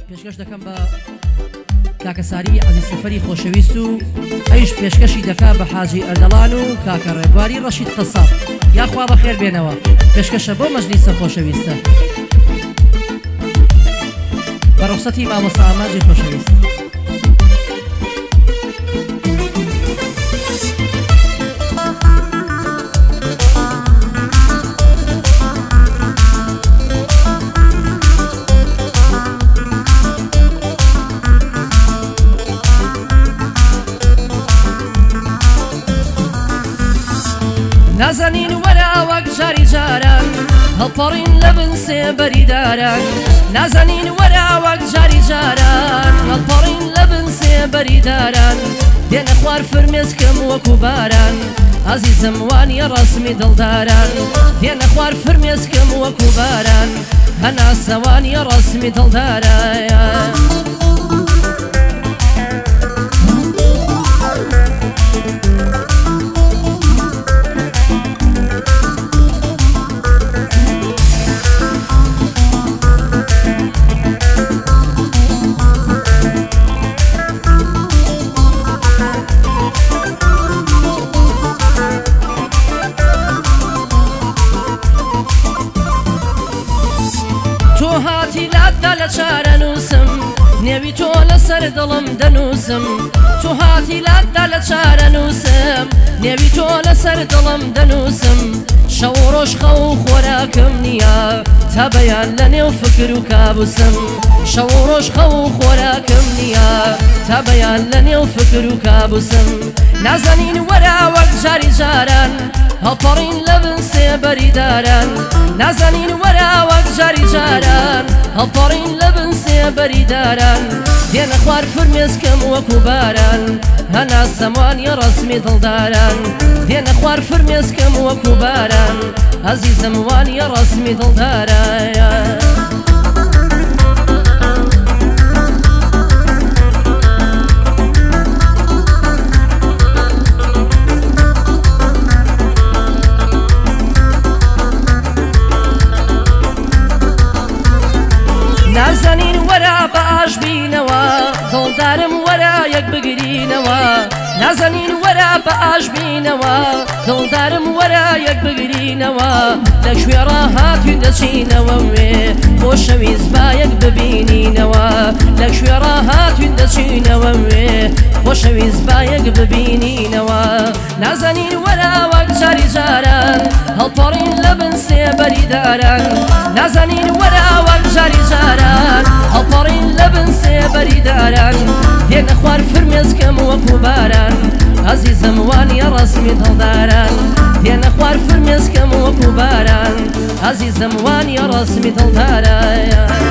پێشکەش دەکەم بە کاکەساری عەزیز سەفەری خۆشەویست و ئەیش پێشکەشی دەکا بە حاجی ئەردەڵان و کاکە ڕێبواری ڕەشید قەساب یاخوا بەخێر بێنەوە پێشکەشە بۆ مەجلیسە خۆشەویستە بە ڕوخسەتی مامۆستا ئاماژی خۆشەویست. نازنین وەرە وەک جاری جاران هەڵپەڕین لە بن سێبەری داران نازنین وەرە وەک جاری جاران هەڵپەڕین لە بن سێبەری داران دێنە خوار فرمێسکەم وەکو باران عەزیزم وانیە ڕەسمی دڵداران دێنە خوار فرمێسکەم وەکو باران هەناسە وانیە ڕەسمی دڵداران هاتی لاتدا لە چارە نووسم نێوی تۆ لەسەر دڵم دەنووسم تو هاتی لاتدا لە چارە نووسم نێوی تۆ لەسەر دڵم دەنووسم شەو و ڕۆژ خەو و خۆراکم نییە تا بەیان لە نێو فکر و کابوسم شەو و ڕۆژ خەو و خۆراکم نییە تا بەیان لە نێو فکر و کابوسم نازەنین وەرە وەک جاری جاران هەڵپەڕین لە بن سێبەری داران نازەنین وەرە وەک جاری جاران هەڵپەڕین لە بن سێبەری داران دێنە خوار فرمێسکەم وەکو باران هەناسەم وانیە ڕەسمی دڵداران دێنە خوار فرمێسکەم وەکو باران عەزیزم وانیە ڕەسمی دڵداران نازەنین وەرە بە ئاش بینەوە دڵدارم وەرە یەک بگرینەوە نازەنین وەرە بە ئاش بینەوە دڵدارم وەرە یەک بگرینەوە لە کوێ ڕاهاتوین دەچینەوە وێ خۆشەویست با یەک ببینینەوە لە کوێ ڕاهاتوین دەچینەوە وێ خۆشەویست با یەک ببینینەوە نازەنین وەرە وەک جاری جاران هەڵپەڕین لە بن سێبەری داران نازەنین وەرە وەک جاری جاران هەڵپەڕین لە بن سێبەری داران دێنە خوار فرمێسکەم وەکو باران عەزیزم وانیە ڕەسمی دڵداران دێنە خوار فرمێسکەم وەکو باران عەزیزم وانیە ڕەسمی دڵداران